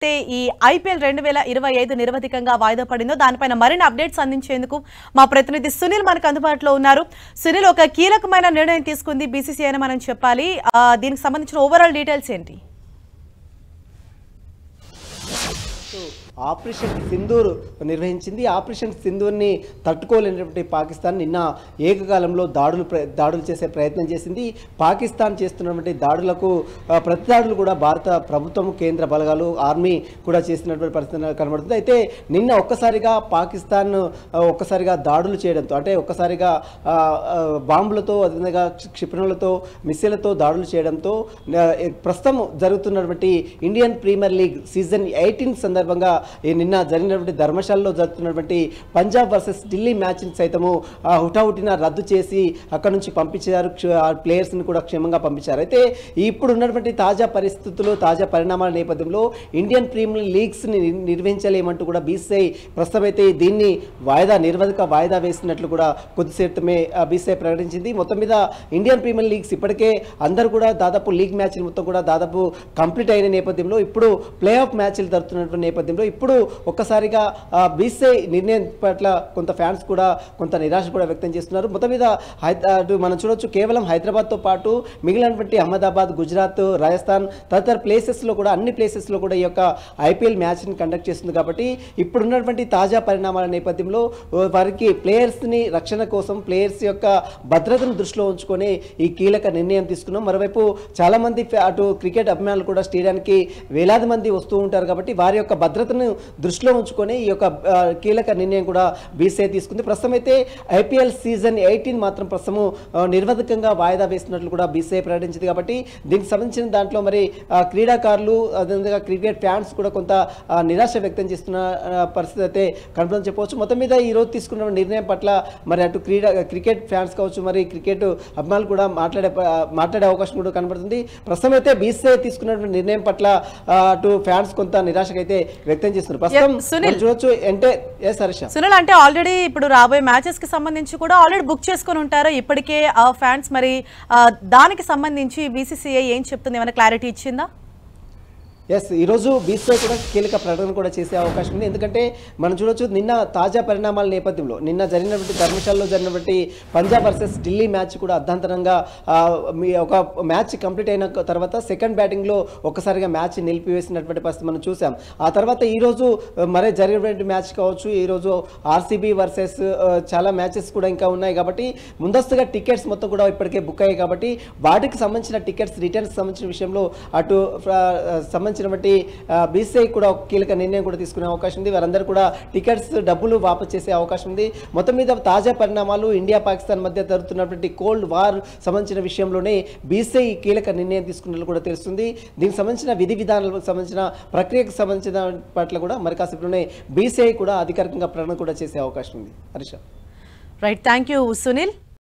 ఈ ఐపీఎల్ 2025 నిరవధికంగా వాయిదా పడిందో దానిపైన మరిన్ని అప్డేట్స్ అందించేందుకు మా ప్రతినిధి సునీల్ మనకు అందుబాటులో ఉన్నారు. సునీల్, ఒక కీలకమైన నిర్ణయం తీసుకుంది బీసీసీఐ అని మనం చెప్పాలి. దీనికి సంబంధించిన ఓవరాల్ డీటెయిల్స్ ఏంటి? ఆపరేషన్ సింధూర్ నిర్వహించింది. ఆపరేషన్ సింధూర్ని తట్టుకోలేనటువంటి పాకిస్తాన్ నిన్న ఏకకాలంలో దాడులు చేసే ప్రయత్నం చేసింది. పాకిస్తాన్ చేస్తున్నటువంటి దాడులకు ప్రతిదాడులు కూడా భారత ప్రభుత్వం, కేంద్ర బలగాలు, ఆర్మీ కూడా చేసినటువంటి పరిస్థితి కనబడుతుంది. అయితే నిన్న పాకిస్తాన్ ఒక్కసారిగా దాడులు చేయడంతో, అంటే ఒక్కసారిగా బాంబులతో, అదేవిధంగా క్షిపణులతో, మిస్సైలతో దాడులు చేయడంతో ప్రస్తుతం జరుగుతున్నటువంటి ఇండియన్ ప్రీమియర్ లీగ్ సీజన్ 18 సందర్భంగా నిన్న జరిగినటువంటి ధర్మశాలలో జరుగుతున్నటువంటి పంజాబ్ వర్సెస్ ఢిల్లీ మ్యాచ్ని సైతము హుటాహుటిన రద్దు చేసి అక్కడ నుంచి పంపించారు. ప్లేయర్స్ని కూడా క్షేమంగా పంపించారు. అయితే ఇప్పుడు ఉన్నటువంటి తాజా పరిస్థితులు, తాజా పరిణామాల నేపథ్యంలో ఇండియన్ ప్రీమియర్ లీగ్స్ని నిర్వహించలేమంటూ కూడా బీసీఐ ప్రస్తుతం అయితే దీన్ని నిరవధిక వాయిదా వేసినట్లు కూడా కొద్దిసేపమే బీసీఐ ప్రకటించింది. మొత్తం మీద ఇండియన్ ప్రీమియర్ లీగ్స్ ఇప్పటికే అందరూ కూడా దాదాపు లీగ్ మ్యాచ్లు మొత్తం కూడా దాదాపు కంప్లీట్ అయిన నేపథ్యంలో ఇప్పుడు ప్లే ఆఫ్ మ్యాచ్లు జరుగుతున్నటువంటి నేపథ్యంలో ఇప్పుడు ఒక్కసారిగా బీసీఐ నిర్ణయం పట్ల కొంత ఫ్యాన్స్ కూడా కొంత నిరాశ కూడా వ్యక్తం చేస్తున్నారు. మొత్తం మీద మనం చూడొచ్చు, కేవలం హైదరాబాద్తో పాటు మిగిలినటువంటి అహ్మదాబాద్, గుజరాత్, రాజస్థాన్ తదితర ప్లేసెస్లో కూడా, అన్ని ప్లేసెస్లో కూడా ఈ యొక్క ఐపీఎల్ మ్యాచ్ని కండక్ట్ చేస్తుంది. కాబట్టి ఇప్పుడున్నటువంటి తాజా పరిణామాల నేపథ్యంలో వారికి ప్లేయర్స్ని రక్షణ కోసం, ప్లేయర్స్ యొక్క భద్రతను దృష్టిలో ఉంచుకొని ఈ కీలక నిర్ణయం తీసుకున్నాం. మరోవైపు చాలామంది అటు క్రికెట్ అభిమానులు కూడా స్టేడియానికి వేలాది మంది వస్తూ ఉంటారు. కాబట్టి వారి యొక్క భద్రతను దృష్టిలో ఉంచుకొని ఈ యొక్క కీలక నిర్ణయం కూడా బీసీఐ తీసుకుంది. ప్రస్తుతం అయితే ఐపీఎల్ సీజన్ 18 మాత్రం ప్రస్తుతం నిర్వధికంగా వాయిదా వేస్తున్నట్లు కూడా బీసీఐ ప్రకటించింది. కాబట్టి దీనికి సంబంధించిన దాంట్లో మరి క్రీడాకారులు, అదేవిధంగా క్రికెట్ ఫ్యాన్స్ కూడా కొంత నిరాశ వ్యక్తం చేస్తున్న పరిస్థితి అయితే కనపడని చెప్పవచ్చు. మొత్తం మీద ఈ రోజు తీసుకున్న నిర్ణయం పట్ల మరి అటు క్రికెట్ ఫ్యాన్స్ కావచ్చు, మరి క్రికెట్ అభిమానులు కూడా మాట్లాడే అవకాశం కూడా కనబడుతుంది. ప్రస్తుతం అయితే బీసీఐ తీసుకున్నటువంటి నిర్ణయం పట్ల అటు ఫ్యాన్స్ కొంత నిరాశగా అయితే వ్యక్తం చేస్తున్నారు. ప్రస్తుతం చూడొచ్చు అంటే సునీల్, అంటే ఆల్రెడీ ఇప్పుడు రాబోయే మ్యాచెస్ కి సంబంధించి కూడా ఆల్రెడీ బుక్ చేసుకుని ఉంటారు ఇప్పటికే ఫ్యాన్స్. మరి దానికి సంబంధించి బీసీసీఐ ఏం చెప్తుంది, ఏమైనా క్లారిటీ ఇచ్చిందా? ఈరోజు బీసీఐ కూడా కీలక ప్రకటన కూడా చేసే అవకాశం ఉంది. ఎందుకంటే మనం చూడొచ్చు, నిన్న తాజా పరిణామాల నేపథ్యంలో నిన్న జరిగినటువంటి ధర్మశాలలో జరిగినటువంటి పంజాబ్ వర్సెస్ ఢిల్లీ మ్యాచ్ కూడా అర్ధాంతరంగా ఒక మ్యాచ్ కంప్లీట్ అయిన తర్వాత సెకండ్ బ్యాటింగ్లో ఒక్కసారిగా మ్యాచ్ నిలిపివేసినటువంటి పరిస్థితి మనం చూసాం. ఆ తర్వాత ఈరోజు మరే జరిగినటువంటి మ్యాచ్ కావచ్చు, ఈరోజు ఆర్సీబీ వర్సెస్ చాలా మ్యాచెస్ కూడా ఇంకా ఉన్నాయి. కాబట్టి ముందస్తుగా టికెట్స్ మొత్తం కూడా ఇప్పటికే బుక్ అయ్యాయి. కాబట్టి వాటికి సంబంధించిన టికెట్స్ రిటర్న్స్ సంబంధించిన విషయంలో అటు బీసీఐ కూడా ఒక కీలక నిర్ణయం కూడా తీసుకునే అవకాశం ఉంది. వారందరూ కూడా టికెట్స్ డబ్బులు వాపసు చేసే అవకాశం ఉంది. మొత్తం మీద తాజా పరిణామాలు, ఇండియా పాకిస్తాన్ మధ్య జరుగుతున్నటువంటి కోల్డ్ వార్ సంబంధించిన విషయంలోనే బీసీఐ కీలక నిర్ణయం తీసుకున్నట్లు కూడా తెలుస్తుంది. దీనికి సంబంధించిన విధి విధానాలకు సంబంధించిన ప్రక్రియకు సంబంధించిన పట్ల కూడా మరి కాసేపులోనే బీసీఐ కూడా అధికారికంగా ప్రకటన కూడా చేసే అవకాశం ఉంది. Harisha, right, thank you Sunil.